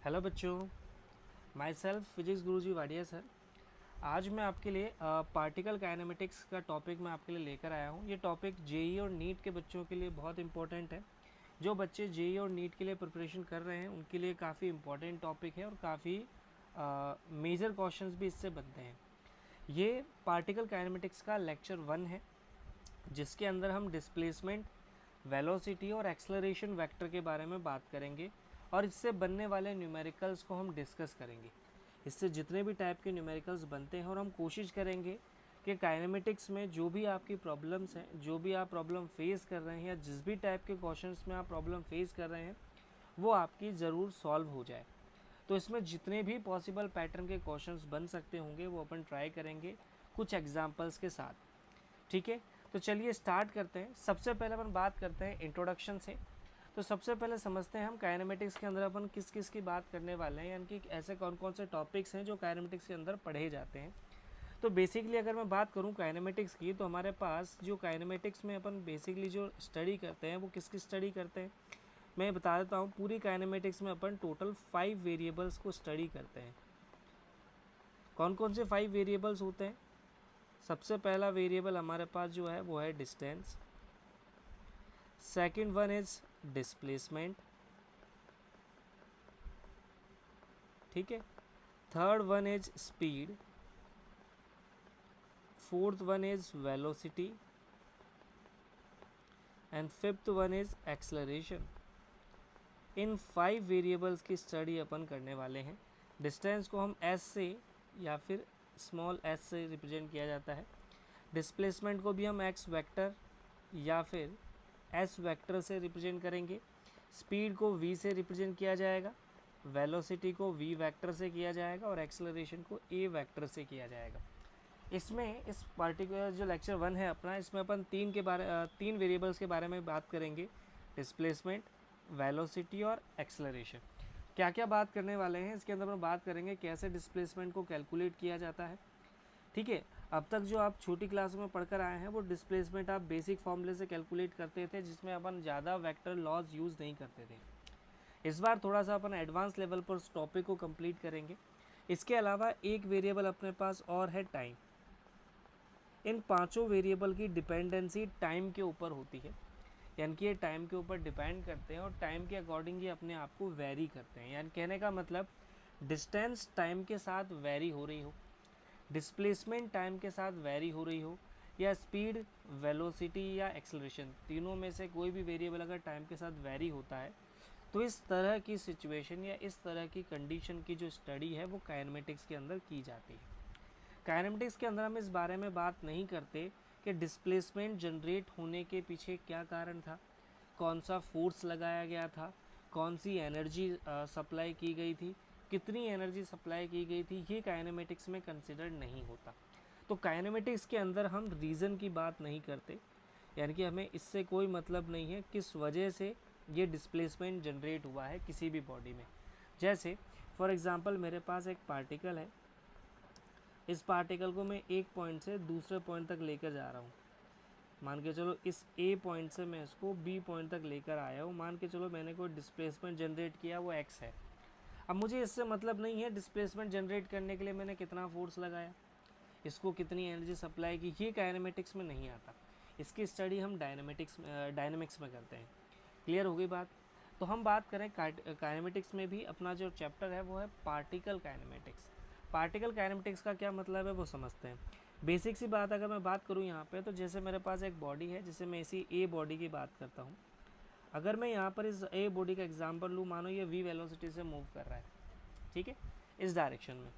Hello बच्चों, my self physics Guruji Wadia sir. आज मैं आपके लिए पार्टिकल काइनेमेटिक्स का टॉपिक मैं आपके लिए लेकर आया हूँ। ये टॉपिक जेई और नीट के बच्चों के लिए बहुत इंपॉर्टेंट है। जो बच्चे जेई और नीट के लिए प्रिपरेशन कर रहे हैं उनके लिए काफ़ी इंपॉर्टेंट टॉपिक है और काफ़ी मेजर क्वेश्चंस भी इससे बनते हैं। ये पार्टिकल काइनेमेटिक्स का लेक्चर 1 है, जिसके अंदर हम डिस्प्लेसमेंट, वेलोसिटी और एक्सेलरेशन वेक्टर के बारे में बात करेंगे और इससे बनने वाले न्यूमेरिकल्स को हम डिस्कस करेंगे। इससे जितने भी टाइप के न्यूमेरिकल्स बनते हैं और हम कोशिश करेंगे कि काइनेमेटिक्स में जो भी आपकी प्रॉब्लम्स हैं, जो भी आप प्रॉब्लम फेस कर रहे हैं या जिस भी टाइप के क्वेश्चंस में आप प्रॉब्लम फेस कर रहे हैं वो आपकी ज़रूर सॉल्व हो जाए। तो इसमें जितने भी पॉसिबल पैटर्न के क्वेश्चंस बन सकते होंगे वो अपन ट्राई करेंगे कुछ एग्जाम्पल्स के साथ। ठीक है, तो चलिए स्टार्ट करते हैं। सबसे पहले अपन बात करते हैं इंट्रोडक्शन से। तो सबसे पहले समझते हैं हम काइनेमेटिक्स के अंदर अपन किस किस की बात करने वाले हैं, यानी कि ऐसे कौन कौन से टॉपिक्स हैं जो काइनेमेटिक्स के अंदर पढ़े जाते हैं। तो बेसिकली अगर मैं बात करूं काइनेमेटिक्स की, तो हमारे पास जो काइनेमेटिक्स में अपन बेसिकली जो स्टडी करते हैं वो किसकी स्टडी करते हैं, मैं बता देता हूँ। पूरी काइनेमेटिक्स में अपन टोटल 5 वेरिएबल्स को स्टडी करते हैं। कौन कौन से 5 वेरिएबल्स होते हैं? सबसे पहला वेरिएबल हमारे पास जो है वो है distance. Second one is displacement, ठीक है। Third one is speed. Fourth one is velocity and fifth one is acceleration. In 5 variables की स्टडी अपन करने वाले हैं। डिस्टेंस को हम एस से या फिर स्मॉल एस से रिप्रेजेंट किया जाता है। डिस्प्लेसमेंट को भी हम एक्स वेक्टर या फिर एस वेक्टर से रिप्रेजेंट करेंगे। स्पीड को वी से रिप्रेजेंट किया जाएगा, वेलोसिटी को वी वेक्टर से किया जाएगा और एक्सेलरेशन को ए वेक्टर से किया जाएगा। इसमें इस पार्टिकुलर जो लेक्चर 1 है अपना, इसमें अपन 3 वेरिएबल्स के बारे में बात करेंगे, डिस्प्लेसमेंट, वेलोसिटी और एक्सेलरेशन। क्या क्या बात करने वाले हैं इसके अंदर हम बात करेंगे, कैसे डिस्प्लेसमेंट को कैलकुलेट किया जाता है। ठीक है, अब तक जो आप छोटी क्लासों में पढ़कर आए हैं वो डिस्प्लेसमेंट आप बेसिक फॉर्मूले से कैलकुलेट करते थे, जिसमें अपन ज़्यादा वेक्टर लॉज यूज़ नहीं करते थे। इस बार थोड़ा सा अपन एडवांस लेवल पर उस टॉपिक को कंप्लीट करेंगे। इसके अलावा एक वेरिएबल अपने पास और है, टाइम। इन 5 वेरिएबल की डिपेंडेंसी टाइम के ऊपर होती है, यानी कि ये टाइम के ऊपर डिपेंड करते हैं और टाइम के अकॉर्डिंग ये अपने आप को वेरी करते हैं। यानी कहने का मतलब डिस्टेंस टाइम के साथ वेरी हो रही हो, डिस्प्लेसमेंट टाइम के साथ वेरी हो रही हो, या स्पीड, वेलोसिटी या एक्सेलरेशन, तीनों में से कोई भी वेरिएबल अगर टाइम के साथ वेरी होता है तो इस तरह की सिचुएशन या इस तरह की कंडीशन की जो स्टडी है वो काइनेमेटिक्स के अंदर की जाती है। काइनेमेटिक्स के अंदर हम इस बारे में बात नहीं करते कि डिस्प्लेसमेंट जनरेट होने के पीछे क्या कारण था, कौन सा फोर्स लगाया गया था, कौन सी एनर्जी सप्लाई की गई थी, कितनी एनर्जी सप्लाई की गई थी, ये काइनेमेटिक्स में कंसिडर नहीं होता। तो काइनेमेटिक्स के अंदर हम रीज़न की बात नहीं करते, यानी कि हमें इससे कोई मतलब नहीं है किस वजह से ये डिस्प्लेसमेंट जनरेट हुआ है किसी भी बॉडी में। जैसे फॉर एग्ज़ाम्पल मेरे पास एक पार्टिकल है, इस पार्टिकल को मैं एक पॉइंट से दूसरे पॉइंट तक लेकर जा रहा हूँ। मान के चलो इस ए पॉइंट से मैं इसको बी पॉइंट तक लेकर आया हूँ। मान के चलो मैंने कोई डिस्प्लेसमेंट जनरेट किया, वो एक्स है। अब मुझे इससे मतलब नहीं है डिस्प्लेसमेंट जनरेट करने के लिए मैंने कितना फोर्स लगाया, इसको कितनी एनर्जी सप्लाई की, ये काइनेमेटिक्स में नहीं आता। इसकी स्टडी हम डायनेमिक्स में करते हैं। क्लियर हो गई बात? तो हम बात करें काइनेमेटिक्स में भी अपना जो चैप्टर है वो है पार्टिकल काइनेमेटिक्स। पार्टिकल काइनेमेटिक्स का क्या मतलब है वो समझते हैं। बेसिक सी बात अगर मैं बात करूँ यहाँ पे, तो जैसे मेरे पास एक बॉडी है, जिसे मैं इसी ए बॉडी की बात करता हूँ। अगर मैं यहाँ पर इस ए बॉडी का एग्जांपल लूँ, मानो ये वी वेलोसिटी से मूव कर रहा है, ठीक है, इस डायरेक्शन में।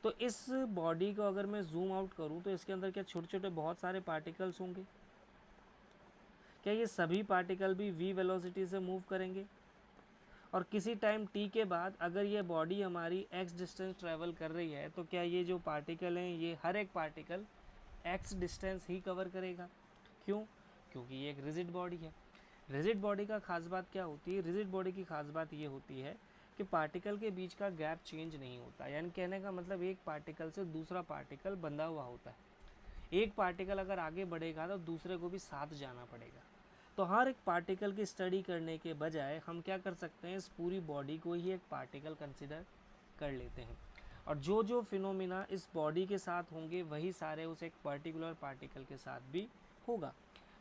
तो इस बॉडी को अगर मैं जूम आउट करूँ तो इसके अंदर क्या छोटे छोटे बहुत सारे पार्टिकल्स होंगे? क्या ये सभी पार्टिकल भी वी वेलोसिटी से मूव करेंगे? और किसी टाइम टी के बाद अगर ये बॉडी हमारी एक्स डिस्टेंस ट्रैवल कर रही है, तो क्या ये जो पार्टिकल हैं ये हर एक पार्टिकल एक्स डिस्टेंस ही कवर करेगा? क्यों? क्योंकि ये एक रिजिड बॉडी है। रिजिड बॉडी का खास बात क्या होती है? रिजिड बॉडी की खास बात ये होती है कि पार्टिकल के बीच का गैप चेंज नहीं होता। यानी कहने का मतलब एक पार्टिकल से दूसरा पार्टिकल बंधा हुआ होता है। एक पार्टिकल अगर आगे बढ़ेगा तो दूसरे को भी साथ जाना पड़ेगा। तो हर एक पार्टिकल की स्टडी करने के बजाय हम क्या कर सकते हैं, इस पूरी बॉडी को ही एक पार्टिकल कंसिडर कर लेते हैं, और जो जो फिनोमिना इस बॉडी के साथ होंगे वही सारे उस एक पर्टिकुलर पार्टिकल के साथ भी होगा।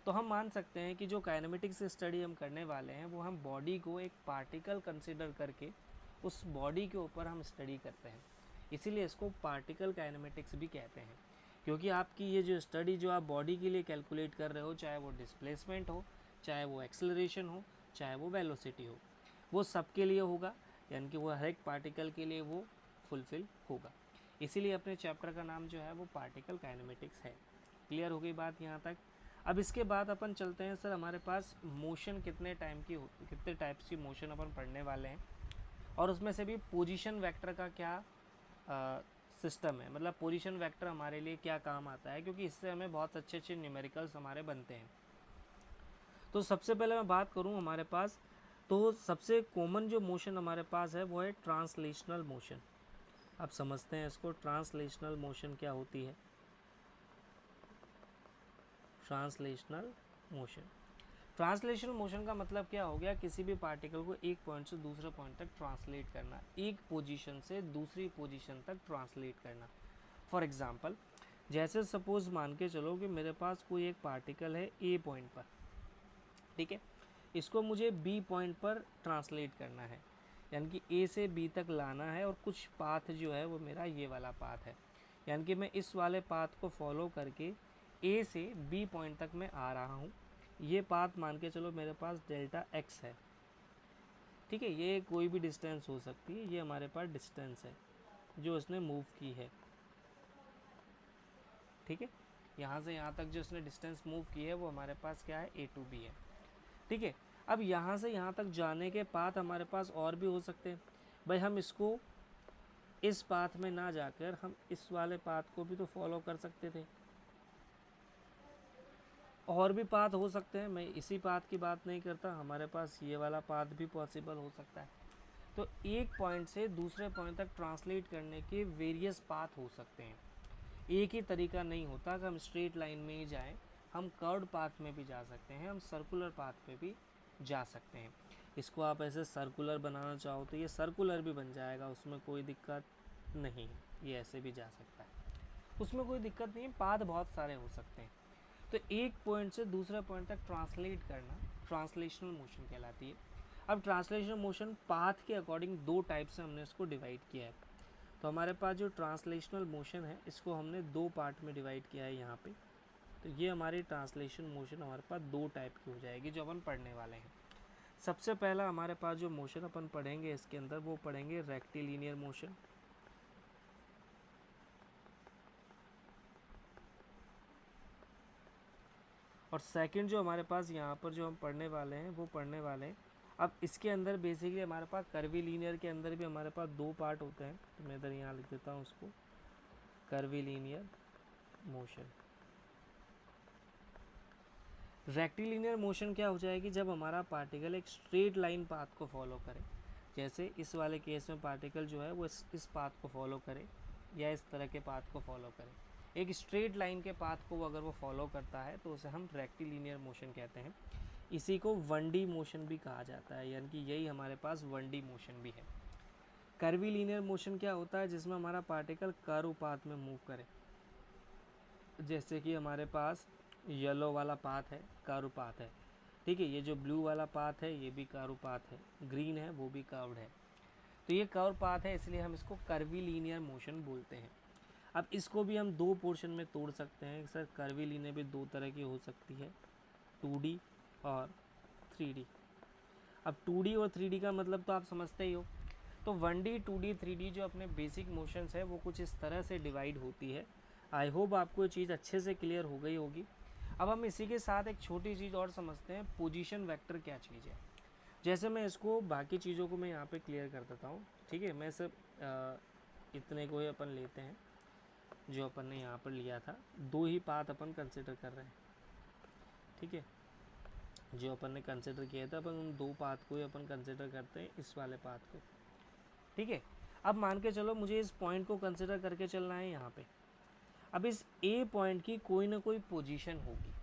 तो हम मान सकते हैं कि जो काइनेमेटिक्स स्टडी हम करने वाले हैं वो हम बॉडी को एक पार्टिकल कंसिडर करके उस बॉडी के ऊपर हम स्टडी करते हैं, इसीलिए इसको पार्टिकल काइनेमेटिक्स भी कहते हैं। क्योंकि आपकी ये जो स्टडी जो आप बॉडी के लिए कैलकुलेट कर रहे हो, चाहे वो डिस्प्लेसमेंट हो, चाहे वो एक्सेलरेशन हो, चाहे वो वेलोसिटी हो, वो सबके लिए होगा, यानी कि वो हर एक पार्टिकल के लिए वो फुलफिल होगा। इसीलिए अपने चैप्टर का नाम जो है वो पार्टिकल काइनेमेटिक्स है। क्लियर हो गई बात यहाँ तक। अब इसके बाद अपन चलते हैं, सर हमारे पास मोशन कितने टाइप्स की मोशन अपन पढ़ने वाले हैं, और उसमें से भी पोजीशन वेक्टर का क्या सिस्टम है, मतलब पोजीशन वेक्टर हमारे लिए क्या काम आता है, क्योंकि इससे हमें बहुत अच्छे अच्छे न्यूमेरिकल्स हमारे बनते हैं। तो सबसे पहले मैं बात करूं हमारे पास, तो सबसे कॉमन जो मोशन हमारे पास है वो है ट्रांसलेशनल मोशन। आप समझते हैं इसको, ट्रांसलेशनल मोशन क्या होती है। ट्रांसलेशनल मोशन का मतलब क्या हो गया, किसी भी पार्टिकल को एक पॉइंट से दूसरे पॉइंट तक ट्रांसलेट करना, एक पोजीशन से दूसरी पोजीशन तक ट्रांसलेट करना। फॉर एग्जांपल, जैसे सपोज मान के चलो कि मेरे पास कोई एक पार्टिकल है ए पॉइंट पर, ठीक है, इसको मुझे बी पॉइंट पर ट्रांसलेट करना है, यानी कि ए से बी तक लाना है, और कुछ पाथ जो है वो मेरा ये वाला पाथ है, यानी कि मैं इस वाले पाथ को फॉलो करके ए से बी पॉइंट तक मैं आ रहा हूँ। ये पाथ मान के चलो मेरे पास डेल्टा एक्स है, ठीक है, ये कोई भी डिस्टेंस हो सकती है, ये हमारे पास डिस्टेंस है जो इसने मूव की है, ठीक है, यहाँ से यहाँ तक जो इसने डिस्टेंस मूव की है वो हमारे पास क्या है, ए टू बी है, ठीक है। अब यहाँ से यहाँ तक जाने के पाथ हमारे पास और भी हो सकते हैं, भाई हम इसको इस पाथ में ना जाकर हम इस वाले पाथ को भी तो फॉलो कर सकते थे, और भी पाथ हो सकते हैं, मैं इसी पाथ की बात नहीं करता, हमारे पास ये वाला पाथ भी पॉसिबल हो सकता है। तो एक पॉइंट से दूसरे पॉइंट तक ट्रांसलेट करने के वेरियस पाथ हो सकते हैं, एक ही तरीका नहीं होता कि हम स्ट्रेट लाइन में ही जाएं, हम कर्व्ड पाथ में भी जा सकते हैं, हम सर्कुलर पाथ में भी जा सकते हैं। इसको आप ऐसे सर्कुलर बनाना चाहो तो ये सर्कुलर भी बन जाएगा, उसमें कोई दिक्कत नहीं है, ये ऐसे भी जा सकता है, उसमें कोई दिक्कत नहीं है, पाथ बहुत सारे हो सकते हैं। तो एक पॉइंट से दूसरे पॉइंट तक ट्रांसलेट करना ट्रांसलेशनल मोशन कहलाती है। अब ट्रांसलेशनल मोशन पाथ के अकॉर्डिंग दो टाइप से हमने इसको डिवाइड किया है। तो हमारे पास जो ट्रांसलेशनल मोशन है इसको हमने दो पार्ट में डिवाइड किया है यहाँ पे। तो ये हमारी ट्रांसलेशन मोशन हमारे पास दो टाइप की हो जाएगी जो अपन पढ़ने वाले हैं। सबसे पहला हमारे पास जो मोशन अपन पढ़ेंगे इसके अंदर वो पढ़ेंगे रेक्टिलिनियर मोशन। और सेकंड जो हमारे पास यहाँ पर जो हम पढ़ने वाले हैं वो पढ़ने वाले हैं, अब इसके अंदर बेसिकली हमारे पास कर्वीलिनियर के अंदर भी हमारे पास दो पार्ट होते हैं। तो मैं इधर यहाँ लिख देता हूँ उसको, कर्वीलिनियर मोशन। रेक्टिलिनियर मोशन क्या हो जाएगी, जब हमारा पार्टिकल एक स्ट्रेट लाइन पाथ को फॉलो करे, जैसे इस वाले केस में पार्टिकल जो है वो इस पाथ को फॉलो करे या इस तरह के पाथ को फॉलो करे, एक स्ट्रेट लाइन के पाथ को अगर वो फॉलो करता है तो उसे हम रेक्टिलिनियर मोशन कहते हैं। इसी को 1D मोशन भी कहा जाता है, यानी कि यही हमारे पास 1D मोशन भी है। कर्वीलिनियर मोशन क्या होता है, जिसमें हमारा पार्टिकल कर्व पाथ में मूव करे, जैसे कि हमारे पास येलो वाला पाथ है, कर्व पाथ है, ठीक है, ये जो ब्लू वाला पाथ है ये भी कर्व पाथ है, ग्रीन है वो भी कर्व्ड है, तो ये कर्व पाथ है, इसलिए हम इसको कर्वीलिनियर मोशन बोलते हैं। अब इसको भी हम दो पोर्शन में तोड़ सकते हैं सर, कर्वीलिनियर भी दो तरह की हो सकती है, 2D और 3D। अब 2D और 3D का मतलब तो आप समझते ही हो। तो 1D 2D 3D जो अपने बेसिक मोशंस है वो कुछ इस तरह से डिवाइड होती है। आई होप आपको ये चीज़ अच्छे से क्लियर हो गई होगी। अब हम इसी के साथ एक छोटी चीज़ और समझते हैं, पोजीशन वेक्टर क्या चीज़ है। जैसे मैं इसको बाकी चीज़ों को मैं यहाँ पे क्लियर कर देता हूँ, ठीक है, मैं सिर्फ इतने को ही अपन लेते हैं जो अपन ने यहाँ पर लिया था, दो ही पाथ अपन कंसिडर कर रहे हैं, ठीक है, जो अपन ने कंसिडर किया था अपन उन दो पाथ को ही अपन कंसिडर करते हैं, इस वाले पाथ को, ठीक है। अब मान के चलो मुझे इस पॉइंट को कंसिडर करके चलना है यहाँ पे। अब इस ए पॉइंट की कोई ना कोई पोजीशन होगी,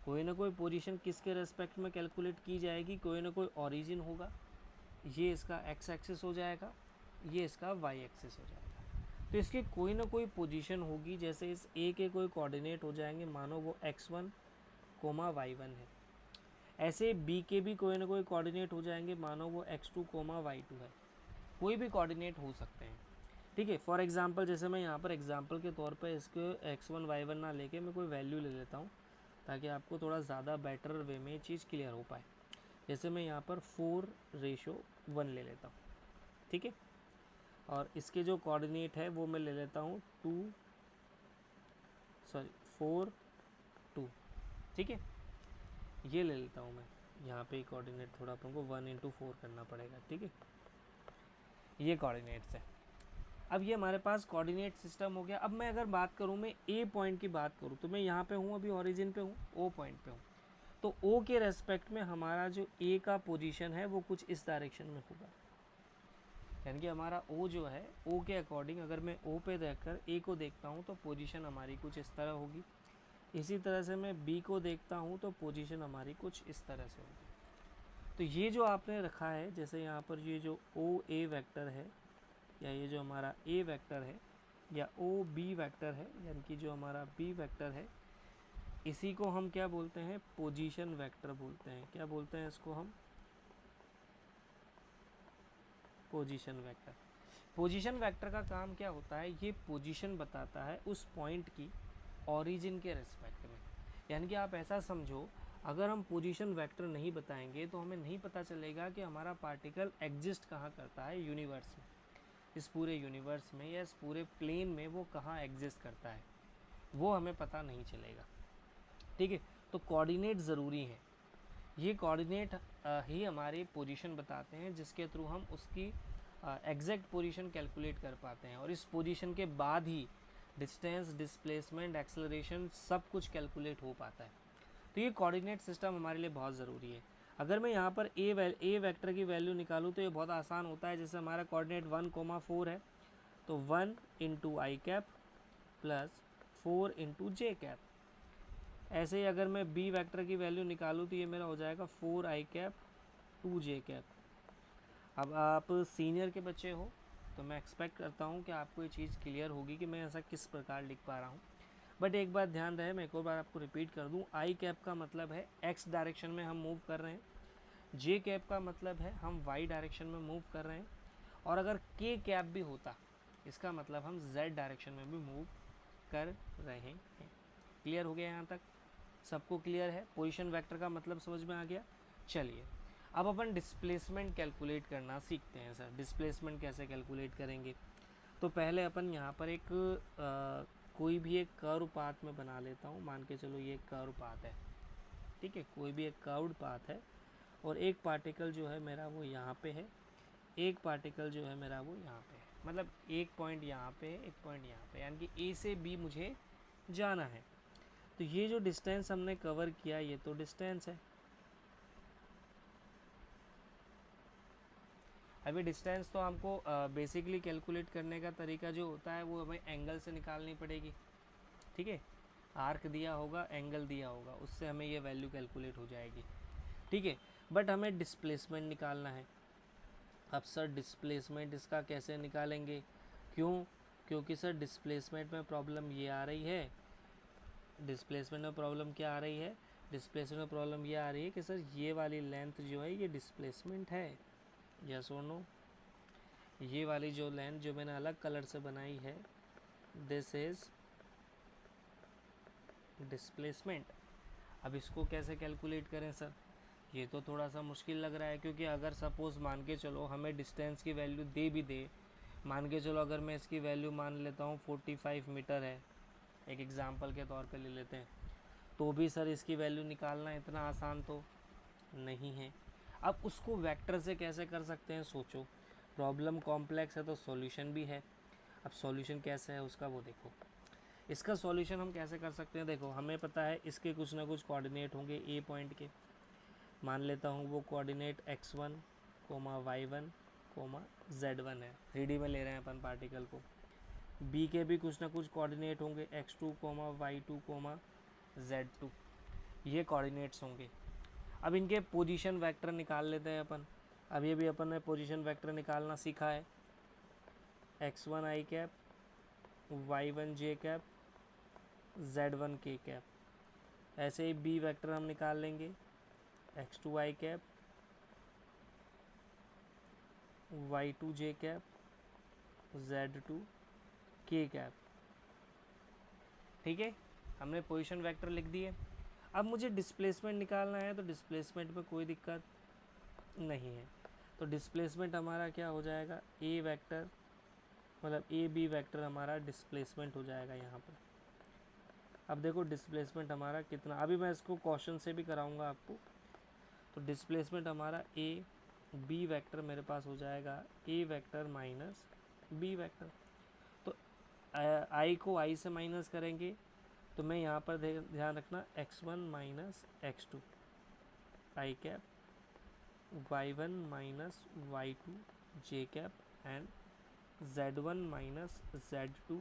कोई ना कोई पोजीशन किसके रेस्पेक्ट में कैलकुलेट की जाएगी, कोई ना कोई ओरिजिन होगा, ये इसका एक्स एक्सिस हो जाएगा, ये इसका वाई एक्सिस हो जाएगा। तो इसकी कोई ना कोई पोजीशन होगी, जैसे इस ए के कोई कोऑर्डिनेट हो जाएंगे, मानो वो x1 कोमा y1 है। ऐसे बी के भी कोई ना कोई कोऑर्डिनेट हो जाएंगे, मानो वो x2 कोमा y2 है। कोई भी कोऑर्डिनेट हो सकते हैं, ठीक है। फॉर एग्जांपल जैसे मैं यहाँ पर एग्जांपल के तौर पर इसके x1 y1 ना लेके मैं कोई वैल्यू ले लेता हूँ, ताकि आपको थोड़ा ज़्यादा बेटर वे में चीज़ क्लियर हो पाए। जैसे मैं यहाँ पर 4:1 ले लेता हूँ, ठीक है। और इसके जो कोऑर्डिनेट है वो मैं ले लेता हूँ 4 2, ठीक है। ये ले लेता हूँ मैं, यहाँ पे कोऑर्डिनेट थोड़ा अपन को 1:4 करना पड़ेगा, ठीक है। ये कोऑर्डिनेट्स है। अब ये हमारे पास कोऑर्डिनेट सिस्टम हो गया। अब मैं अगर बात करूँ, मैं ए पॉइंट की बात करूँ, तो मैं यहाँ पे हूँ, अभी ओरिजिन पे हूँ, ओ पॉइंट पे हूँ। तो ओ के रेस्पेक्ट में हमारा जो ए का पोजीशन है वो कुछ इस डायरेक्शन में होगा, यानी कि हमारा ओ जो है, ओ के अकॉर्डिंग अगर मैं ओ पे रहकर ए को देखता हूँ तो पोजीशन हमारी कुछ इस तरह होगी। इसी तरह से मैं बी को देखता हूँ तो पोजीशन हमारी कुछ इस तरह से होगी। तो ये जो आपने रखा है, जैसे यहाँ पर ये जो ओ ए वेक्टर है, या ये जो हमारा ए वेक्टर है, या ओ बी वेक्टर है, यानी कि जो हमारा बी वेक्टर है, इसी को हम क्या बोलते हैं, पोजीशन वेक्टर बोलते हैं। क्या बोलते हैं इसको हम, पोजीशन वेक्टर। पोजीशन वेक्टर का काम क्या होता है, ये पोजीशन बताता है उस पॉइंट की ओरिजिन के रेस्पेक्ट में। यानी कि आप ऐसा समझो, अगर हम पोजीशन वेक्टर नहीं बताएंगे तो हमें नहीं पता चलेगा कि हमारा पार्टिकल एग्जिस्ट कहाँ करता है यूनिवर्स में, इस पूरे यूनिवर्स में या इस पूरे प्लेन में वो कहाँ एग्जिस्ट करता है, वो हमें पता नहीं चलेगा, ठीक है। तो कोऑर्डिनेट ज़रूरी है। ये कोऑर्डिनेट ही हमारी पोजीशन बताते हैं, जिसके थ्रू हम उसकी एग्जैक्ट पोजीशन कैलकुलेट कर पाते हैं, और इस पोजीशन के बाद ही डिस्टेंस, डिस्प्लेसमेंट, एक्सेलरेशन सब कुछ कैलकुलेट हो पाता है। तो ये कोऑर्डिनेट सिस्टम हमारे लिए बहुत ज़रूरी है। अगर मैं यहाँ पर ए वेक्टर की वैल्यू निकालूँ तो ये बहुत आसान होता है। जैसे हमारा कोऑर्डिनेट 1,4 है, तो 1 × i cap plus 4 × j cap. ऐसे ही अगर मैं बी वेक्टर की वैल्यू निकालूँ तो ये मेरा हो जाएगा 4i कैप 2j कैप। अब आप सीनियर के बच्चे हो तो मैं एक्सपेक्ट करता हूँ कि आपको ये चीज़ क्लियर होगी कि मैं ऐसा किस प्रकार लिख पा रहा हूँ। बट एक बात ध्यान रहे, मैं एक और बार आपको रिपीट कर दूँ, आई कैप का मतलब है एक्स डायरेक्शन में हम मूव कर रहे हैं, जे कैप का मतलब है हम वाई डायरेक्शन में मूव कर रहे हैं, और अगर के कैप भी होता इसका मतलब हम जेड डायरेक्शन में भी मूव कर रहे हैं। क्लियर हो गया यहाँ तक? सबको क्लियर है? पोजीशन वेक्टर का मतलब समझ में आ गया? चलिए अब अपन डिस्प्लेसमेंट कैलकुलेट करना सीखते हैं। सर डिस्प्लेसमेंट कैसे कैलकुलेट करेंगे? तो पहले अपन यहाँ पर एक कोई भी एक कर्व पाथ में बना लेता हूँ। मान के चलो ये कर्व पाथ है, ठीक है, कोई भी एक कर्व्ड पाथ है, और एक पार्टिकल जो है मेरा वो यहाँ पे है, एक पार्टिकल जो है मेरा वो यहाँ पे है। मतलब एक पॉइंट यहाँ पे है, एक पॉइंट यहाँ पे, यानी कि ए से बी मुझे जाना है। तो ये जो डिस्टेंस हमने कवर किया ये तो डिस्टेंस है। अभी डिस्टेंस तो हमको बेसिकली कैलकुलेट करने का तरीका जो होता है वो हमें एंगल से निकालनी पड़ेगी, ठीक है। आर्क दिया होगा, एंगल दिया होगा, उससे हमें ये वैल्यू कैलकुलेट हो जाएगी, ठीक है। बट हमें डिस्प्लेसमेंट निकालना है। अब सर डिस्प्लेसमेंट इसका कैसे निकालेंगे? क्योंकि सर डिस्प्लेसमेंट में प्रॉब्लम ये आ रही है। डिस्प्लेसमेंट में प्रॉब्लम क्या आ रही है? डिस्प्लेसमेंट में प्रॉब्लम ये आ रही है कि सर ये वाली लेंथ जो है ये डिस्प्लेसमेंट है, यस और नो? ये वाली जो लेंथ जो मैंने अलग कलर से बनाई है, दिस इज डिस्प्लेसमेंट। अब इसको कैसे कैलकुलेट करें सर? ये तो थोड़ा सा मुश्किल लग रहा है, क्योंकि अगर सपोज़ मान के चलो हमें डिस्टेंस की वैल्यू दे भी दे, मान के चलो अगर मैं इसकी वैल्यू मान लेता हूँ 45 मीटर है, एक एग्ज़ाम्पल के तौर पे ले लेते हैं, तो भी सर इसकी वैल्यू निकालना इतना आसान तो नहीं है। अब उसको वेक्टर से कैसे कर सकते हैं? सोचो, प्रॉब्लम कॉम्प्लेक्स है तो सॉल्यूशन भी है। अब सॉल्यूशन कैसे है उसका वो देखो। इसका सॉल्यूशन हम कैसे कर सकते हैं? देखो हमें पता है इसके कुछ ना कुछ कोऑर्डिनेट होंगे ए पॉइंट के। मान लेता हूँ वो कोऑर्डिनेट x1, y1, z1 है। 3D में ले रहे हैं अपन पार्टिकल को। बी के भी कुछ ना कुछ कोऑर्डिनेट होंगे x2, y2, z2। ये कोऑर्डिनेट्स होंगे। अब इनके पोजीशन वेक्टर निकाल लेते हैं अपन। अभी अभी अपन ने पोजीशन वेक्टर निकालना सीखा है, x1 i cap, y1 j cap, z1 k cap. ऐसे ही b वेक्टर हम निकाल लेंगे, x2 i cap, y2 j cap, z2 k cap. ठीक है, हमने पोजीशन वेक्टर लिख दिए। अब मुझे डिस्प्लेसमेंट निकालना है, तो डिस्प्लेसमेंट में कोई दिक्कत नहीं है। तो डिस्प्लेसमेंट हमारा क्या हो जाएगा, ए वेक्टर मतलब ए बी वेक्टर हमारा डिस्प्लेसमेंट हो जाएगा यहाँ पर। अब देखो डिस्प्लेसमेंट हमारा कितना, अभी मैं इसको क्वेश्चन से भी कराऊंगा आपको। तो डिस्प्लेसमेंट हमारा ए बी वेक्टर मेरे पास हो जाएगा ए वेक्टर माइनस बी वेक्टर। तो आई को आई से माइनस करेंगे, तो मैं यहाँ पर ध्यान रखना x1 minus x2 I cap, y1 minus y2 j cap and z1 minus z2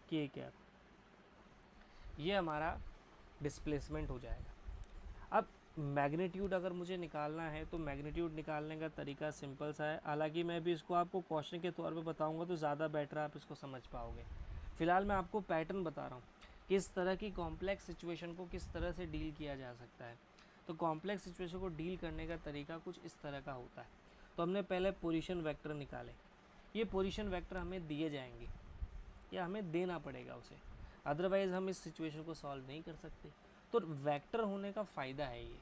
k cap. ये हमारा डिस्प्लेसमेंट हो जाएगा। अब मैग्नीट्यूड अगर मुझे निकालना है, तो मैग्नीट्यूड निकालने का तरीका सिंपल सा है। हालांकि मैं भी इसको आपको क्वेश्चन के तौर पे बताऊंगा तो ज़्यादा बेटर आप इसको समझ पाओगे। फिलहाल मैं आपको पैटर्न बता रहा हूँ, किस तरह की कॉम्प्लेक्स सिचुएशन को किस तरह से डील किया जा सकता है। तो कॉम्प्लेक्स सिचुएशन को डील करने का तरीका कुछ इस तरह का होता है। तो हमने पहले पोजीशन वेक्टर निकाले, ये पोजीशन वेक्टर हमें दिए जाएंगे या हमें देना पड़ेगा उसे, अदरवाइज़ हम इस सिचुएशन को सॉल्व नहीं कर सकते। तो वेक्टर होने का फ़ायदा है ये।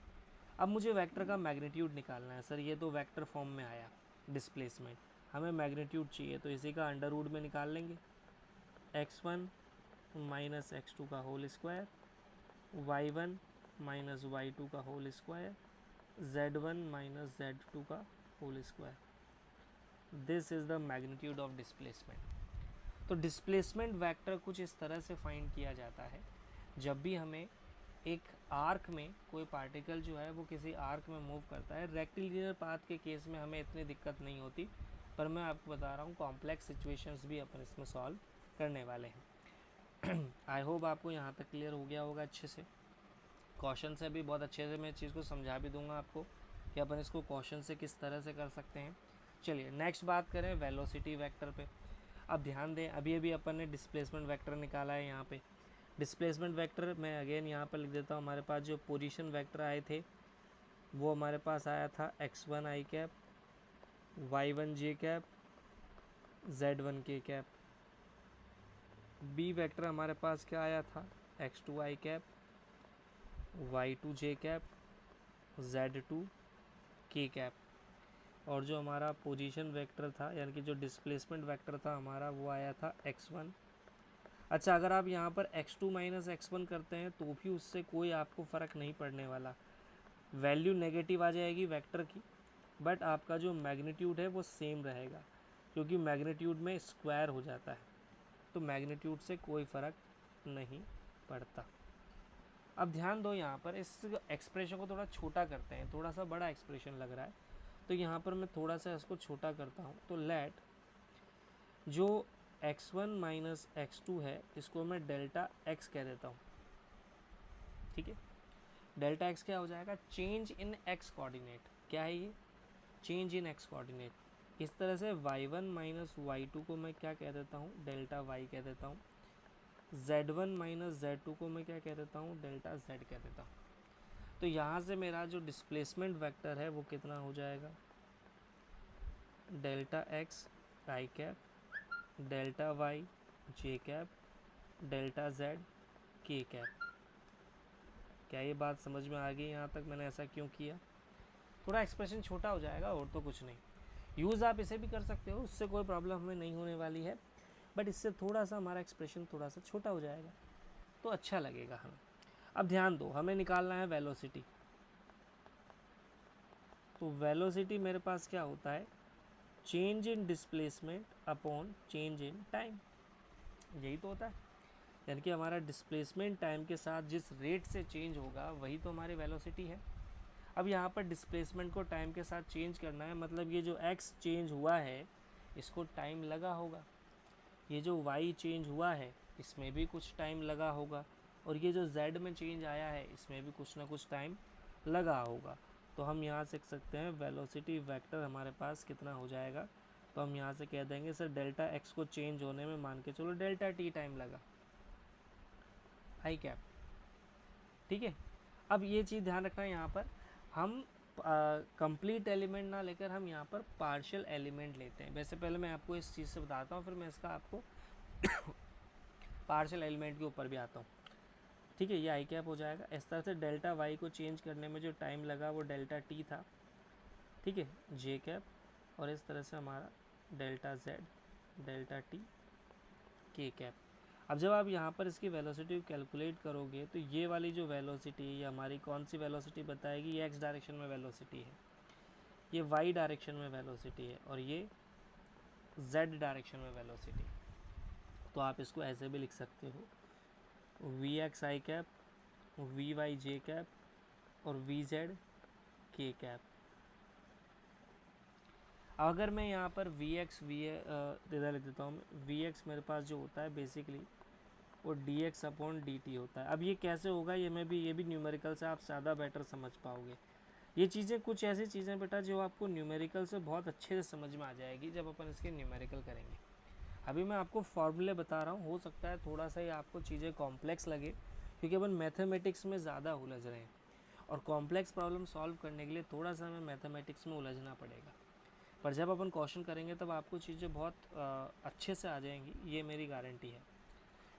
अब मुझे वेक्टर का मैग्नीट्यूड निकालना है। सर ये तो वेक्टर फॉर्म में आया डिस्प्लेसमेंट, हमें मैग्नीट्यूड चाहिए, तो इसी का अंडर रूट में निकाल लेंगे। x1 माइनस x2 का whole square, y1 minus y2 का whole square, z1 minus z2 का whole square. This is the magnitude of displacement. तो डिस्प्लेसमेंट वेक्टर कुछ इस तरह से फाइंड किया जाता है, जब भी हमें एक आर्क में कोई पार्टिकल जो है वो किसी आर्क में मूव करता है। रेक्टिलिनियर पाथ के केस में हमें इतनी दिक्कत नहीं होती, पर मैं आपको बता रहा हूँ कॉम्प्लेक्स सिचुएशंस भी अपन इसमें सॉल्व करने वाले हैं। आई होप आपको यहाँ तक क्लियर हो गया होगा अच्छे से। क्वेश्चन से भी बहुत अच्छे से मैं इस चीज़ को समझा भी दूंगा आपको कि अपन इसको क्वेश्चन से किस तरह से कर सकते हैं। चलिए नेक्स्ट बात करें वेलोसिटी वेक्टर पे। अब ध्यान दें, अभी अभी अपन ने डिस्प्लेसमेंट वेक्टर निकाला है। यहाँ पे डिस्प्लेसमेंट वेक्टर मैं अगेन यहाँ पर लिख देता हूँ। हमारे पास जो पोजीशन वेक्टर आए थे वो हमारे पास आया था x1 i cap, y1 j cap, z1 k cap. B vector हमारे पास क्या आया था, x2 i cap, y2 j cap, z2 k cap. और जो हमारा पोजीशन वेक्टर था यानी कि जो डिस्प्लेसमेंट वेक्टर था हमारा, वो आया था x1। अच्छा, अगर आप यहाँ पर x2 माइनस x1 करते हैं तो भी उससे कोई आपको फ़र्क नहीं पड़ने वाला, वैल्यू नेगेटिव आ जाएगी वेक्टर की, बट आपका जो मैग्नीट्यूड है वो सेम रहेगा, क्योंकि मैग्नीट्यूड में स्क्वायर हो जाता है, तो मैग्नीट्यूड से कोई फ़र्क नहीं पड़ता। अब ध्यान दो, यहाँ पर इस एक्सप्रेशन को थोड़ा छोटा करते हैं, थोड़ा सा बड़ा एक्सप्रेशन लग रहा है, तो यहाँ पर मैं थोड़ा सा इसको छोटा करता हूँ। तो लेट जो x1 माइनस x2 है इसको मैं डेल्टा x कह देता हूँ। ठीक है, डेल्टा x क्या हो जाएगा, चेंज इन x कोऑर्डिनेट। क्या है ये, चेंज इन x कोऑर्डिनेट। इस तरह से y1 माइनस y2 को मैं क्या कह देता हूँ, डेल्टा y कह देता हूँ। z1 माइनस z2 को मैं क्या कह देता हूँ, डेल्टा z कह देता हूँ। तो यहाँ से मेरा जो डिस्प्लेसमेंट वेक्टर है वो कितना हो जाएगा, delta x i cap, delta y j cap, delta z k cap. क्या ये बात समझ में आ गई यहाँ तक, मैंने ऐसा क्यों किया? थोड़ा एक्सप्रेशन छोटा हो जाएगा और तो कुछ नहीं। यूज़ आप इसे भी कर सकते हो, उससे कोई प्रॉब्लम हमें नहीं होने वाली है, बट इससे थोड़ा सा हमारा एक्सप्रेशन थोड़ा सा छोटा हो जाएगा तो अच्छा लगेगा हमें। अब ध्यान दो, हमें निकालना है वेलोसिटी। तो वेलोसिटी मेरे पास क्या होता है, change in displacement upon change in time. यही तो होता है, यानी कि हमारा डिस्प्लेसमेंट टाइम के साथ जिस रेट से चेंज होगा वही तो हमारी वेलोसिटी है। अब यहाँ पर डिस्प्लेसमेंट को टाइम के साथ चेंज करना है, मतलब ये जो x चेंज हुआ है इसको टाइम लगा होगा, ये जो y चेंज हुआ है इसमें भी कुछ टाइम लगा होगा, और ये जो z में चेंज आया है इसमें भी कुछ ना कुछ टाइम लगा होगा। तो हम यहाँ से कह सकते हैं वेलोसिटी वेक्टर हमारे पास कितना हो जाएगा, तो हम यहाँ से कह देंगे सर डेल्टा एक्स को चेंज होने में मान के चलो डेल्टा टी टाइम लगा आई कैप। ठीक है, अब ये चीज़ ध्यान रखना है, यहाँ पर हम कंप्लीट एलिमेंट ना लेकर हम यहाँ पर पार्शियल एलिमेंट लेते हैं। वैसे पहले मैं आपको इस चीज़ से बताता हूँ, फिर मैं इसका आपको पार्शियल एलिमेंट के ऊपर भी आता हूँ। ठीक है, ये आई कैप हो जाएगा। इस तरह से डेल्टा वाई को चेंज करने में जो टाइम लगा वो डेल्टा टी था। ठीक है, जे कैप, और इस तरह से हमारा delta Z, delta T, K cap. अब जब आप यहाँ पर इसकी वेलोसिटी कैलकुलेट करोगे तो ये वाली जो वेलोसिटी है ये हमारी कौन सी वेलोसिटी बताएगी, ये एक्स डायरेक्शन में वेलोसिटी है, ये वाई डायरेक्शन में वेलोसिटी है, और ये जेड डायरेक्शन में वेलोसिटी। तो आप इसको ऐसे भी लिख सकते हो v x i cap, v y j cap और वी जेड के कैप। अगर मैं यहाँ पर वी एक्स इधर लिख देता हूँ, वी एक्स मेरे पास जो होता है बेसिकली वो D x upon D T होता है। अब ये कैसे होगा, ये भी न्यूमेरिकल से आप ज़्यादा बेटर समझ पाओगे। ये चीज़ें कुछ ऐसी चीज़ें बेटा जो आपको न्यूमेरिकल से बहुत अच्छे से समझ में आ जाएगी जब अपन इसके न्यूमेरिकल करेंगे। अभी मैं आपको फॉर्मूले बता रहा हूँ, हो सकता है थोड़ा सा ही आपको चीज़ें कॉम्प्लेक्स लगे क्योंकि अपन मैथमेटिक्स में ज़्यादा उलझ रहे हैं, और कॉम्प्लेक्स प्रॉब्लम सॉल्व करने के लिए थोड़ा सा हमें मैथमेटिक्स में उलझना पड़ेगा। पर जब अपन क्वेश्चन करेंगे तब आपको चीज़ें बहुत अच्छे से आ जाएंगी, ये मेरी गारंटी है।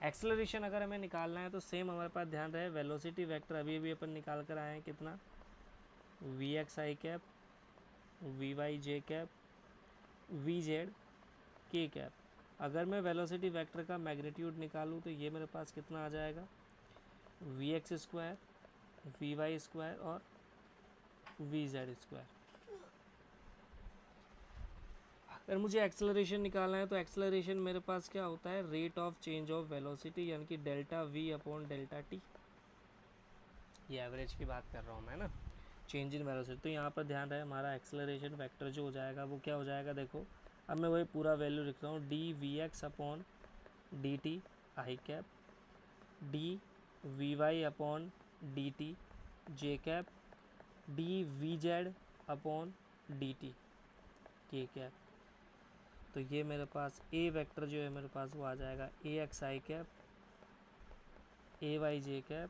एक्सेलरेशन अगर हमें निकालना है तो सेम हमारे पास ध्यान रहे, वेलोसिटी वेक्टर अभी अपन निकाल कर आए हैं कितना, v x i cap, v y j cap, v z k cap. अगर मैं वेलोसिटी वेक्टर का मैग्नीट्यूड निकालूँ तो ये मेरे पास कितना आ जाएगा, V X square, V Y square और वी जेड स्क्वायर। अगर मुझे एक्सेलरेशन निकालना है तो एक्सेलरेशन मेरे पास क्या होता है, rate of change of velocity, यानी कि delta we upon delta T. ये एवरेज की बात कर रहा हूँ मैं ना, चेंज इन वेलोसिटी। तो यहाँ पर ध्यान रहे हमारा एक्सेलरेशन वेक्टर जो हो जाएगा वो क्या हो जाएगा, देखो अब मैं वही पूरा वैल्यू लिख रहा हूँ, D V X upon D T I cap, D V Y upon D T J cap, D V Z upon D T K cap. तो ये मेरे पास ए वेक्टर जो है मेरे पास वो आ जाएगा ए x i cap, A Y j cap,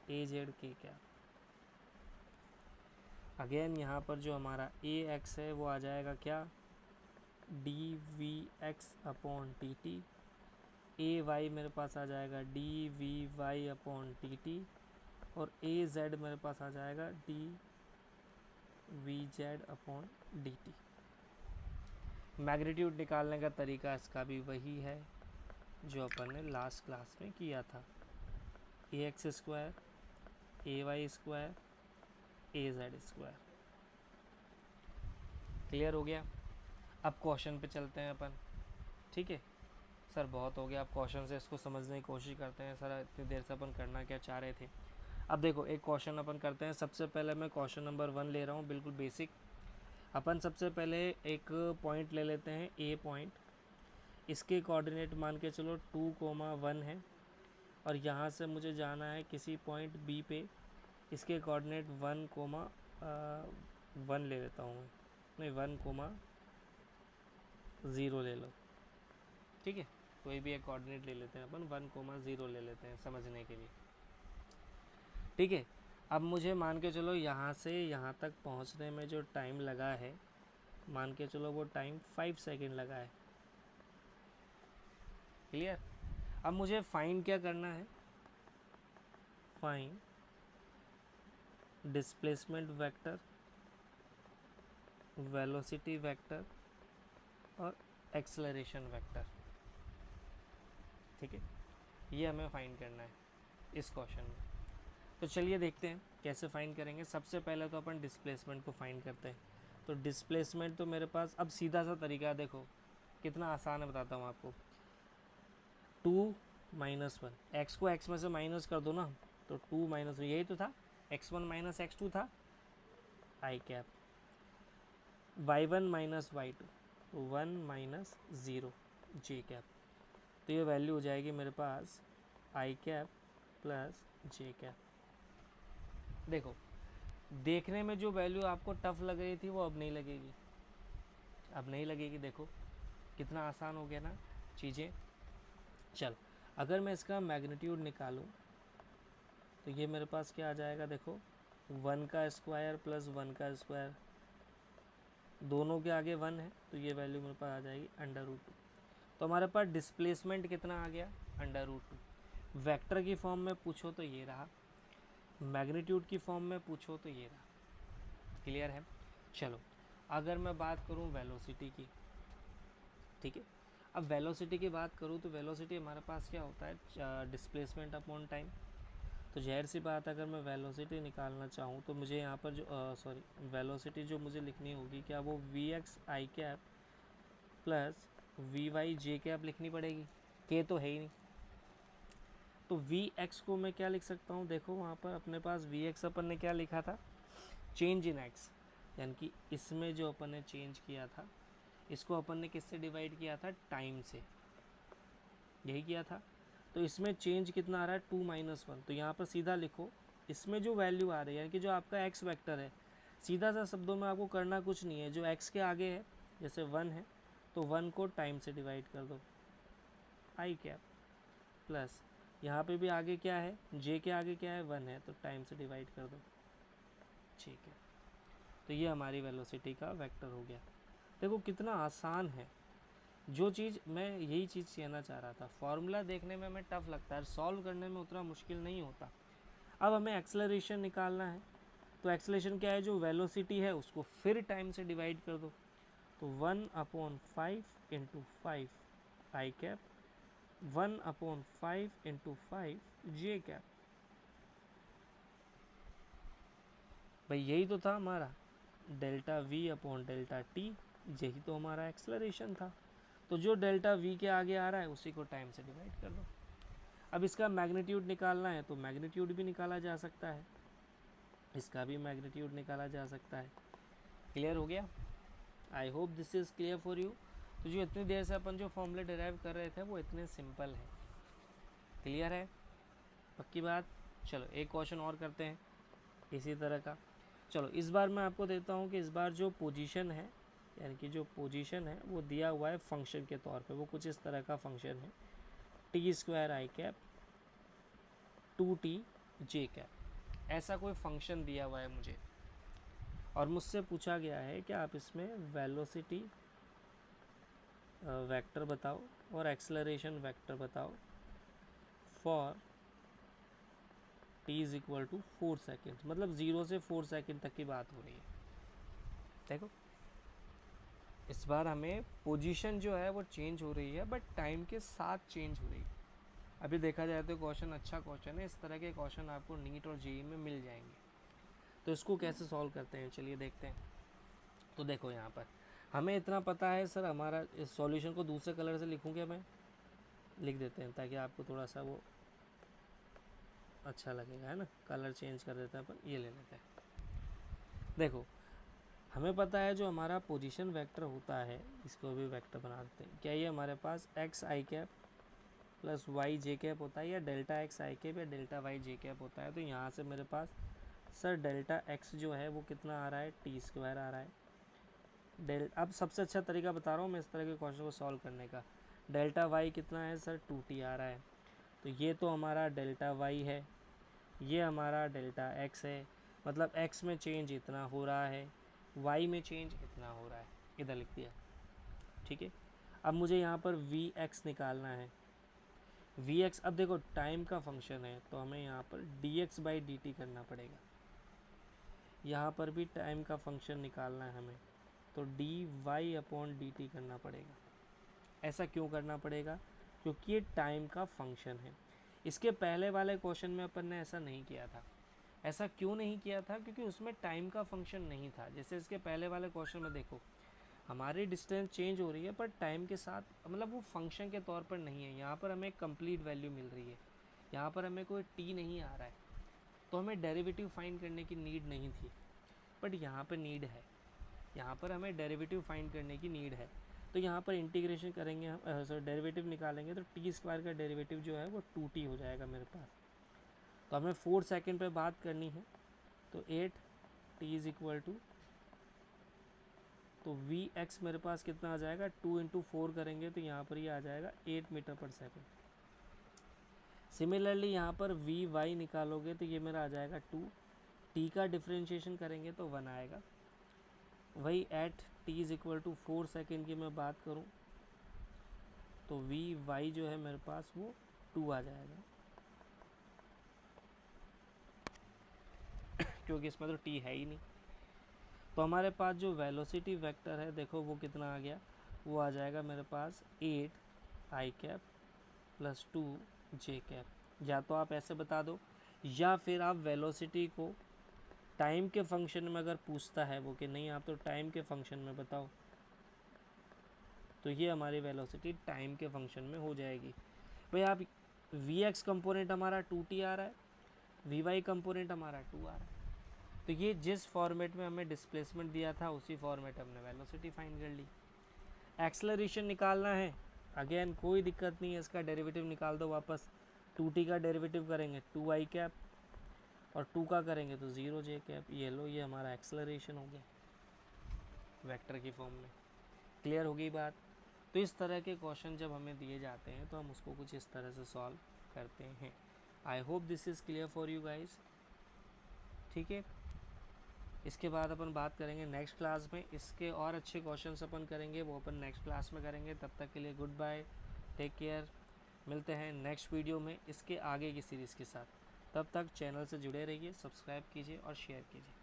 A Z k cap. Again यहाँ पर जो हमारा ए एक्स है वो आ जाएगा क्या, D V X upon T T, A Y मेरे पास आ जाएगा D V Y upon T T, और ए जेड मेरे पास आ जाएगा D V Z upon D T. Magnitude निकालने का तरीका इसका भी वही है जो अपन ने लास्ट क्लास में किया था, ए एक्स स्क्वायर, ए वाई स्क्वायर, ए जेड स्क्वायर। क्लियर हो गया। अब क्वेश्चन पे चलते हैं अपन। ठीक है सर, बहुत हो गया, अब क्वेश्चन से इसको समझने की कोशिश करते हैं। सर इतनी देर से अपन करना क्या चाह रहे थे। अब देखो एक क्वेश्चन अपन करते हैं। सबसे पहले मैं क्वेश्चन नंबर 1 ले रहा हूँ, बिल्कुल बेसिक। अपन सबसे पहले एक पॉइंट ले लेते हैं, ए पॉइंट। इसके कोऑर्डिनेट मान के चलो 2,1 है, और यहाँ से मुझे जाना है किसी पॉइंट बी पे। इसके कोऑर्डिनेट 1,1 ले लेता हूँ मैं, नहीं 1,0 ले लो। ठीक है, कोई भी एक कोऑर्डिनेट ले लेते हैं अपन, 1,0 ले लेते हैं समझने के लिए। ठीक है, अब मुझे मान के चलो यहाँ से यहाँ तक पहुँचने में जो टाइम लगा है, मान के चलो वो टाइम 5 सेकंड लगा है। क्लियर। अब मुझे फाइंड क्या करना है, find displacement vector, velocity vector और एक्सेलरेशन वेक्टर। ठीक है, ये हमें फाइंड करना है इस क्वेश्चन में। तो चलिए देखते हैं कैसे फाइंड करेंगे। सबसे पहले तो अपन डिस्प्लेसमेंट को फाइंड करते हैं। तो डिस्प्लेसमेंट तो मेरे पास अब सीधा सा तरीका देखो कितना आसान है, बताता हूँ आपको। 2 - 1, एक्स को एक्स में से माइनस कर दो ना, तो 2 - 1 यही तो था, x1 - x2 था आई कैप, y1 - y2 तो 1 - 0 जे कैप। तो ये वैल्यू हो जाएगी मेरे पास आई कैप प्लस जे कैप। देखो देखने में जो वैल्यू आपको टफ लग रही थी वो अब नहीं लगेगी, अब नहीं लगेगी। देखो कितना आसान हो गया ना चीज़ें। चल अगर मैं इसका मैग्नीट्यूड निकालूं तो ये मेरे पास क्या आ जाएगा, देखो 1 का स्क्वायर प्लस 1 का स्क्वायर, दोनों के आगे 1 है तो ये वैल्यू मेरे पास आ जाएगी √2। तो हमारे पास डिस्प्लेसमेंट कितना आ गया, √2। वेक्टर की फॉर्म में पूछो तो ये रहा, मैग्नीट्यूड की फॉर्म में पूछो तो ये रहा। क्लियर है। चलो अगर मैं बात करूं वेलोसिटी की, ठीक है। अब वेलोसिटी की बात करूं तो वेलोसिटी हमारे पास क्या होता है, डिस्प्लेसमेंट अपॉन टाइम। तो जाहिर सी बात अगर मैं वेलोसिटी निकालना चाहूँ तो मुझे यहाँ पर जो वेलोसिटी जो मुझे लिखनी होगी क्या, वो vx i cap plus vy j cap लिखनी पड़ेगी, k तो है ही नहीं। तो vx को मैं क्या लिख सकता हूँ, देखो वहाँ पर अपने पास vx अपन ने क्या लिखा था, चेंज इन x, यानी कि इसमें जो अपन ने चेंज किया था इसको अपन ने किससे डिवाइड किया था, टाइम से, यही किया था। तो इसमें चेंज कितना आ रहा है, 2 - 1। तो यहाँ पर सीधा लिखो इसमें जो वैल्यू आ रही है, यानी कि जो आपका x वेक्टर है, सीधा सा शब्दों में आपको करना कुछ नहीं है, जो x के आगे है जैसे 1 है तो 1 को टाइम से डिवाइड कर दो, i कैप प्लस यहाँ पे भी आगे क्या है, j के आगे क्या है 1 है तो टाइम से डिवाइड कर दो, ठीक है। तो ये हमारी वेलोसिटी का वेक्टर हो गया। देखो कितना आसान है, जो चीज़ मैं यही चीज़ कहना चाह रहा था, फॉर्मूला देखने में हमें टफ लगता है, सॉल्व करने में उतना मुश्किल नहीं होता। अब हमें एक्सेलरेशन निकालना है, तो एक्सेलरेशन क्या है, जो वेलोसिटी है उसको फिर टाइम से डिवाइड कर दो, तो 1/5 × 5 i कैप 1/5 × 5 j कैप। भाई यही तो था हमारा delta v upon delta T, यही तो हमारा एक्सेलरेशन था। तो जो डेल्टा v के आगे आ रहा है उसी को टाइम से डिवाइड कर दो। अब इसका मैग्नीट्यूड निकालना है तो मैग्नीट्यूड भी निकाला जा सकता है, इसका भी मैग्नीट्यूड निकाला जा सकता है। क्लियर हो गया, I hope this is clear for you. तो जो इतनी देर से अपन जो फॉर्मूले डिराइव कर रहे थे वो इतने सिंपल है। क्लियर है, पक्की बात। चलो एक क्वेश्चन और करते हैं इसी तरह का। चलो इस बार मैं आपको देता हूँ कि इस बार जो पोजीशन है, यानी कि जो पोजीशन है वो दिया हुआ है फंक्शन के तौर पे, वो कुछ इस तरह का फंक्शन है t² i cap 2t j cap, ऐसा कोई फंक्शन दिया हुआ है मुझे, और मुझसे पूछा गया है कि आप इसमें वेलोसिटी वेक्टर बताओ और एक्सेलरेशन वेक्टर बताओ फॉर t = 4 सेकेंड, मतलब 0 से 4 सेकेंड तक की बात हो रही है। देखो इस बार हमें पोजीशन जो है वो चेंज हो रही है, बट टाइम के साथ चेंज हो रही है। अभी देखा जाए तो क्वेश्चन अच्छा क्वेश्चन है, इस तरह के क्वेश्चन आपको नीट और जेईई में मिल जाएंगे। तो इसको कैसे सॉल्व करते हैं चलिए देखते हैं। तो देखो यहाँ पर हमें इतना पता है सर, हमारा इस सॉल्यूशन को दूसरे कलर से लिखूँ क्या, मैं लिख देते हैं ताकि आपको थोड़ा सा वो अच्छा लगेगा, है ना। कलर चेंज कर देते हैं अपन, ये ले लेते हैं। देखो हमें पता है जो हमारा पोजीशन वेक्टर होता है, इसको भी वेक्टर बना देते हैं। क्या ये हमारे पास x i cap plus Y j cap होता है, या डेल्टा एक्स आई कैप या डेल्टा वाई जे कैप होता है। तो यहाँ से मेरे पास सर डेल्टा एक्स जो है वो कितना आ रहा है, t² आ रहा है। अब सबसे अच्छा तरीका बता रहा हूँ मैं इस तरह के क्वेश्चन को सॉल्व करने का। डेल्टा वाई कितना है सर, 2t आ रहा है। तो ये तो हमारा डेल्टा वाई है, ये हमारा डेल्टा एक्स है, मतलब एक्स में चेंज इतना हो रहा है, वाई में चेंज इतना हो रहा है, इधर लिख दिया, ठीक है। अब मुझे यहाँ पर वी एक्स निकालना है। वी एक्स, अब देखो टाइम का फंक्शन है तो हमें यहाँ पर dx/dt करना पड़ेगा। यहाँ पर भी टाइम का फंक्शन निकालना है हमें, तो dy/dt करना पड़ेगा। ऐसा क्यों करना पड़ेगा, क्योंकि ये टाइम का फंक्शन है। इसके पहले वाले क्वेश्चन में अपन ने ऐसा नहीं किया था। ऐसा क्यों नहीं किया था, क्योंकि उसमें टाइम का फंक्शन नहीं था। जैसे इसके पहले वाले क्वेश्चन में देखो हमारी डिस्टेंस चेंज हो रही है पर टाइम के साथ, मतलब वो फंक्शन के तौर पर नहीं है। यहाँ पर हमें कंप्लीट वैल्यू मिल रही है, यहाँ पर हमें कोई टी नहीं आ रहा है, तो हमें डेरिवेटिव फाइंड करने की नीड नहीं थी, बट यहाँ पर नीड है। यहाँ पर हमें डेरिवेटिव फाइंड करने की नीड है। तो यहाँ पर इंटीग्रेशन करेंगे हम, डेरिवेटिव निकालेंगे तो t² का डेरिवेटिव जो है वो 2t हो जाएगा मेरे पास। तो हमें 4 सेकेंड पे बात करनी है, तो 8 t इज इक्वल टू, तो वी एक्स मेरे पास कितना आ जाएगा, 2 इंटू 4 करेंगे तो यहाँ पर ये आ जाएगा 8 मीटर पर सेकेंड। सिमिलरली यहाँ पर वी वाई निकालोगे तो ये मेरा आ जाएगा 2, टी का डिफ्रेंशिएशन करेंगे तो 1 आएगा। वही at T is equal to 4 second की मैं बात करूँ तो वी वाई जो है मेरे पास वो 2 आ जाएगा क्योंकि इसमें तो टी है ही नहीं। तो हमारे पास जो वेलोसिटी वेक्टर है देखो वो कितना आ गया, वो आ जाएगा मेरे पास 8 आई कैप प्लस 2 जे कैप। या तो आप ऐसे बता दो, या फिर आप वेलोसिटी को टाइम के फंक्शन में अगर पूछता है वो कि नहीं आप तो टाइम के फंक्शन में बताओ, तो ये हमारी वेलोसिटी टाइम के फंक्शन में हो जाएगी। भाई आप वी एक्स कंपोनेंट हमारा 2t आ रहा है, वी वाई कंपोनेंट हमारा 2 आ रहा है, तो ये जिस फॉर्मेट में हमें डिस्प्लेसमेंट दिया था उसी फॉर्मेट हमने वेलोसिटी फाइंड कर ली। एक्सेलरेशन निकालना है, अगेन कोई दिक्कत नहीं है, इसका डेरिवेटिव निकाल दो वापस। 2t का डेरिवेटिव करेंगे 2 आई कैप और 2 का करेंगे तो 0 जे कैप। ये लो, ये हमारा एक्सेलरेशन हो गया वेक्टर की फॉर्म में। क्लियर हो गई बात। तो इस तरह के क्वेश्चन जब हमें दिए जाते हैं तो हम उसको कुछ इस तरह से सॉल्व करते हैं। I hope this is clear for you guys. ठीक है, इसके बाद अपन बात करेंगे नेक्स्ट क्लास में, इसके और अच्छे क्वेश्चंस अपन करेंगे, वो अपन नेक्स्ट क्लास में करेंगे। तब तक के लिए गुड बाय, टेक केयर। मिलते हैं नेक्स्ट वीडियो में इसके आगे की सीरीज़ के साथ। तब तक चैनल से जुड़े रहिए, सब्सक्राइब कीजिए और शेयर कीजिए।